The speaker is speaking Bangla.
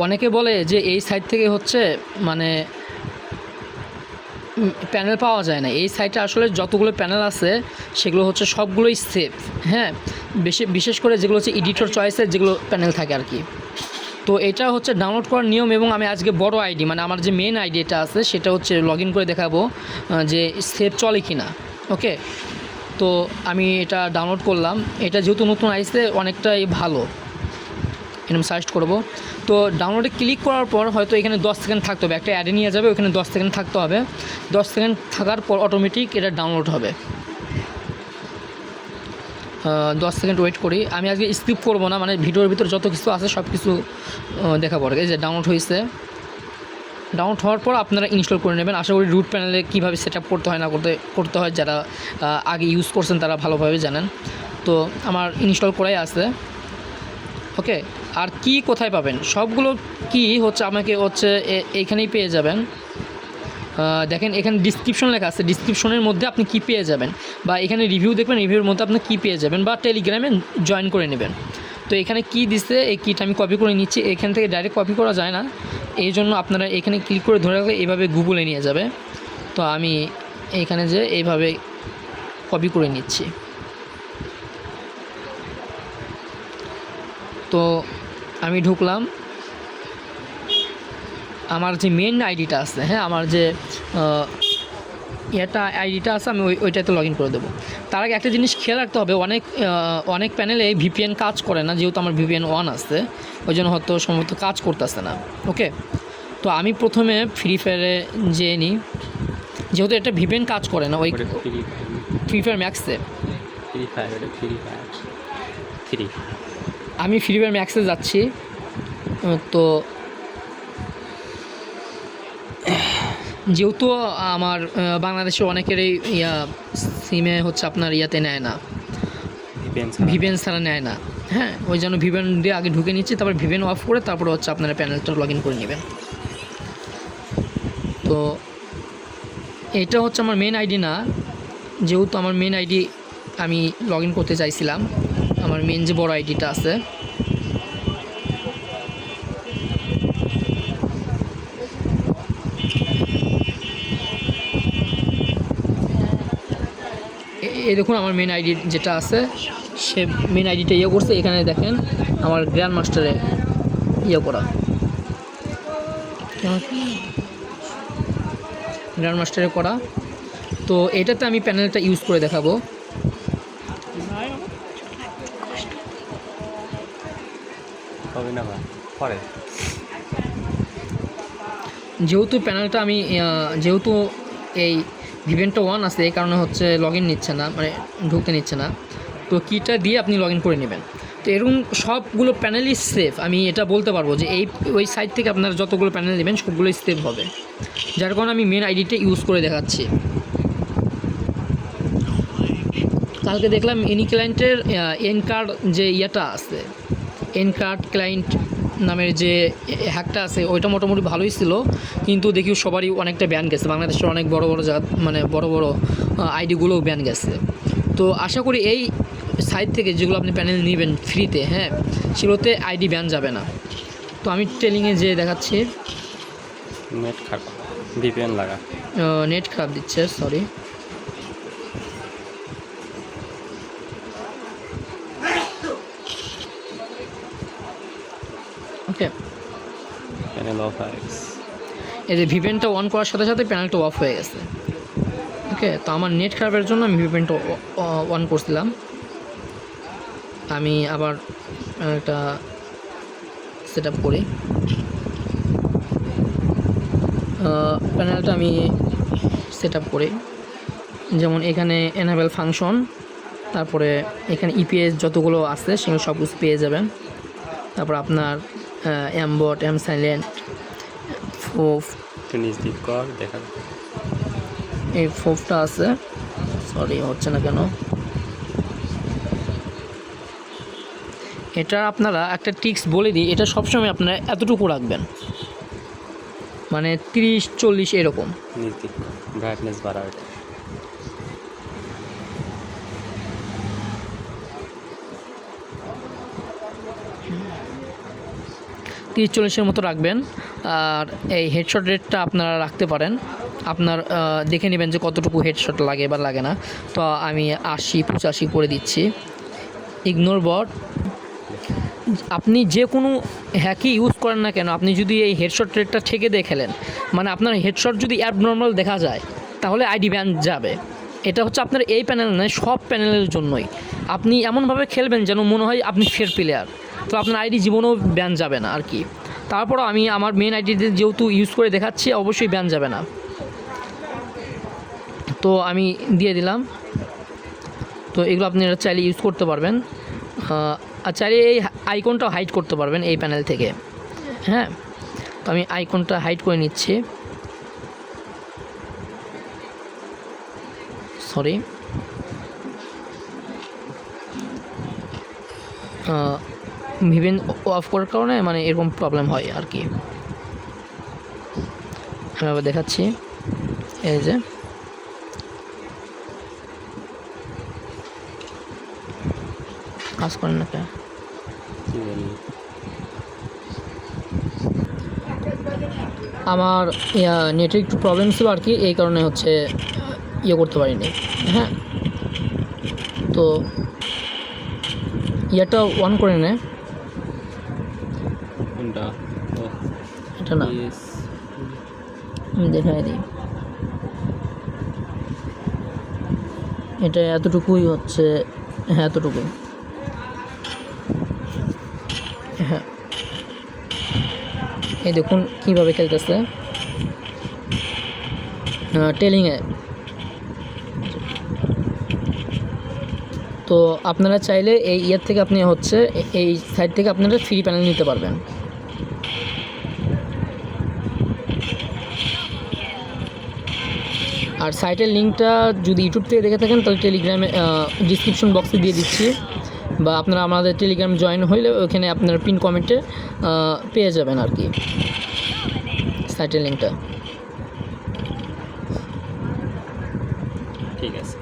অনেকে বলে যে এই সাইট থেকে হচ্ছে মানে প্যানেল পাওয়া যায় না। এই সাইটে আসলে যতগুলো প্যানেল আছে সেগুলো হচ্ছে সবগুলোই সেফ। হ্যাঁ, বিশেষ করে যেগুলো হচ্ছে এডিটর চয়েসের যেগুলো প্যানেল থাকে আর কি। তো এটা হচ্ছে ডাউনলোড করার নিয়ম, এবং আমি আজকে বড় আইডি মানে আমার যে মেন আইডি এটা আছে সেটা হচ্ছে লগ ইন করে দেখাবো যে সেফ চলে কি না। ওকে, তো আমি এটা ডাউনলোড করলাম। এটা যেহেতু নতুন আইসে অনেকটাই ভালো, এরকম সার্চ করব। তো ডাউনলোডে ক্লিক করার পর হয়তো এখানে 10 সেকেন্ড থাকতে হবে, একটা অ্যাডে নিয়ে যাবে, ওখানে 10 সেকেন্ড থাকতে হবে। 10 সেকেন্ড থাকার পর অটোমেটিক এটা ডাউনলোড হবে। 10 সেকেন্ড ওয়েট করি। আমি আজকে স্কিপ করব না, মানে ভিডিওর ভিতর যত কিছু আছে সব কিছু দেখাবো। এই যে ডাউনলোড হয়েছে। ডাউনলোড হওয়ার পর আপনারা ইনস্টল করে নেবেন। আশা করি রুট প্যানেলে কীভাবে সেট আপ করতে হয় না করতে হয় যারা আগে ইউজ করছেন তারা ভালোভাবে জানেন। তো আমার ইনস্টল করাই আছে। ওকে, আর কি কোথায় পাবেন সবগুলো কি হচ্ছে আমাকে হচ্ছে এইখানেই পেয়ে যাবেন। দেখেন এখানে ডিসক্রিপশন লেখা আছে, ডিসক্রিপশনের মধ্যে আপনি কি পেয়ে যাবেন, বা এখানে রিভিউ দেখবেন, রিভিউর মধ্যে আপনি কি পেয়ে যাবেন, বা টেলিগ্রামে জয়েন করে নেবেন। তো এখানে কি দিছে এই কিটা আমি কপি করে নিচ্ছি। এখান থেকে ডাইরেক্ট কপি করা যায় না, এই জন্য আপনারা এখানে ক্লিক করে ধরে রাখলে এইভাবে গুগলে নিয়ে যাবে। তো আমি এইখানে যে এইভাবে কপি করে নিচ্ছি। তো আমি ঢুকলাম, আমার যে মেন আইডিটা আছে, হ্যাঁ আমার যে এটা আইডিটা আছে আমি ওইটাতে লগ ইন করে দেবো। তার আগে একটা জিনিস খেয়াল রাখতে হবে, অনেক প্যানেলে ভিপিএন কাজ করে না, যেহেতু আমার ভিপিএন অন আছে ওই জন্য হয়তো সম্ভবত কাজ করতেছে না। ওকে, তো আমি প্রথমে ফ্রি ফায়ারে যেয়ে নিই, যেহেতু এটা ভিপিএন কাজ করে না ওই ফ্রি ফায়ার ম্যাক্সে। আমি ফ্রি ফায়ার ম্যাক্সে যাচ্ছি। তো যেহেতু আমার বাংলাদেশে অনেকেরই সিমে হচ্ছে আপনার ইয়াতে নেয় না, ভিপিএন ছাড়া নেয় না। হ্যাঁ, ওই জন্য ভিপিএন দিয়ে আগে ঢুকে নিচ্ছি, তারপর ভিপিএন অফ করে তারপরে হচ্ছে আপনারা প্যানেলটা লগ ইন করে নেবেন। তো এটা হচ্ছে আমার মেন আইডি না, যেহেতু আমার মেন আইডি আমি লগ ইন করতে চাইছিলাম, আমার মেন যে বড় আইডিটা আছে। এই দেখুন আমার মেন আইডি যেটা আছে সে মেন আইডিটা ইয়ে করছে। এখানে দেখেন আমার গ্র্যান্ড মাস্টারে ইয়ে করা, গ্র্যান্ড মাস্টারে করা। তো এটাতে আমি প্যানেলটা ইউজ করে দেখাবো। যেহেতু প্যানেলটা আমি যেহেতু এই ভিভেনটা ওয়ান আছে এই কারণে হচ্ছে লগ ইন নিচ্ছে না, মানে ঢুকতে নিচ্ছে না। তো কিটা দিয়ে আপনি লগ ইন করে নেবেন। তো এরকম সবগুলো প্যানেলই সেফ, আমি এটা বলতে পারবো যে ওই সাইট থেকে আপনারা যতগুলো প্যানেল নেবেন সবগুলোই সেফ হবে, যার কারণে আমি মেন আইডিটা ইউজ করে দেখাচ্ছি। কালকে দেখলাম এনি ক্লায়েন্টের এন কার্ড যে ইয়েটা আছে, এন কার্ড ক্লায়েন্ট নামের যে হ্যাকটা আছে ওইটা মোটামুটি ভালোই ছিল, কিন্তু দেখি সবারই অনেকটা ব্যান গেছে, বাংলাদেশের অনেক বড় বড় জায়গা মানে বড় বড় আইডিগুলোও ব্যান গেছে। তো আশা করি এই সাইট থেকে যেগুলো আপনি প্যানেল নেবেন ফ্রিতে, হ্যাঁ সেগুলোতে আইডি ব্যান যাবে না। তো আমি ট্রেলিংয়ে যেয়ে দেখাচ্ছি। নেট খারাপ, ভিপিএন লাগা, নেট খারাপ দিচ্ছে, সরি। ওকে, প্যানেল অফ হয়ে গেছে। এই যে ভিপিএনটা অন করার সাথে সাথে প্যানেলটা অফ হয়ে গেছে। ওকে, তো আমার নেট খারাপের জন্য আমি ভিপিএনটা অন করছিলাম। আমি আবার একটা সেট আপ করি। প্যানেলটা আমি সেট আপ করি, যেমন এখানে এনেবল ফাংশন, তারপরে এখানে ইপিএস যতগুলো আছে সেগুলো সব কিছু পেয়ে যাবেন। তারপর আপনার এমবট, এম সাইলেন্ট, ফোফ, দেখা এই ফোফটা আছে, সরি হচ্ছে না কেন। এটা আপনারা একটা ট্রিক্স বলে দিই, এটা সবসময় আপনারা এতটুকু রাখবেন, মানে 30-40 এরকম। ব্রাইটনেস বাড়াবে। 30-40-এর মতো রাখবেন। আর এই হেডশট রেটটা আপনারা রাখতে পারেন, আপনার দেখে নেবেন যে কতটুকু হেডশট লাগে বা লাগে না। তো আমি 80-85 করে দিচ্ছি। ইগনোর বট। আপনি যে কোনো হ্যাকই ইউজ করেন না কেন, আপনি যদি এই হেডশট রেটটা ঠেকে দিয়ে খেলেন, মানে আপনার হেডশট যদি অ্যাবনর্মাল দেখা যায় তাহলে আইডি ব্যান যাবে। এটা হচ্ছে আপনার এই প্যানেল নয়, সব প্যানেলের জন্যই। আপনি এমনভাবে খেলবেন যেন মনে হয় আপনি ফের প্লেয়ার, তো আপনার আইডি জীবনেও ব্যান যাবে না আর কি। তারপরও আমি আমার মেন আইডিতে যেহেতু ইউজ করে দেখাচ্ছি, অবশ্যই ব্যান যাবে না। তো আমি দিয়ে দিলাম। তো এগুলো আপনি চাইলে ইউজ করতে পারবেন। আর চাইলে এই আইকনটাও হাইড করতে পারবেন এই প্যানেল থেকে। হ্যাঁ, তো আমি আইকনটা হাইড করে নিচ্ছি। সরি, ভিভেন অফ করার কারণে মানে এরকম প্রবলেম হয় আর কি। আমি আবার দেখাচ্ছি, এই যে কাজ করেন না কেন, কি জানি। আমার নেটের একটু প্রবলেম ছিল আর কি, এই কারণে হচ্ছে করতে পারিনি। হ্যাঁ, তো ইয়াটা অন করে নে। কোনটা? ও এটা না, ইয়েস। আমি দেখাই দিই। এটা এতটুকুই হচ্ছে, হ্যাঁ এতটুকুই। হ্যাঁ, এই দেখুন কীভাবে খেলতেছে টেলিংয়ে। তো আপনারা চাইলে এই ইয়ের থেকে আপনি হচ্ছে এই সাইট থেকে আপনারা ফ্রি প্যানেল নিতে পারবেন। আর সাইটের লিঙ্কটা যদি ইউটিউব থেকে দেখে থাকেন তাহলে টেলিগ্রামে ডিসক্রিপশন বক্সে দিয়ে দিচ্ছি, বা আপনারা আমাদের টেলিগ্রাম জয়েন হইলে ওখানে আপনারা পিন কমেন্টে পেয়ে যাবেন আর কি সাইটের লিঙ্কটা। ঠিক আছে।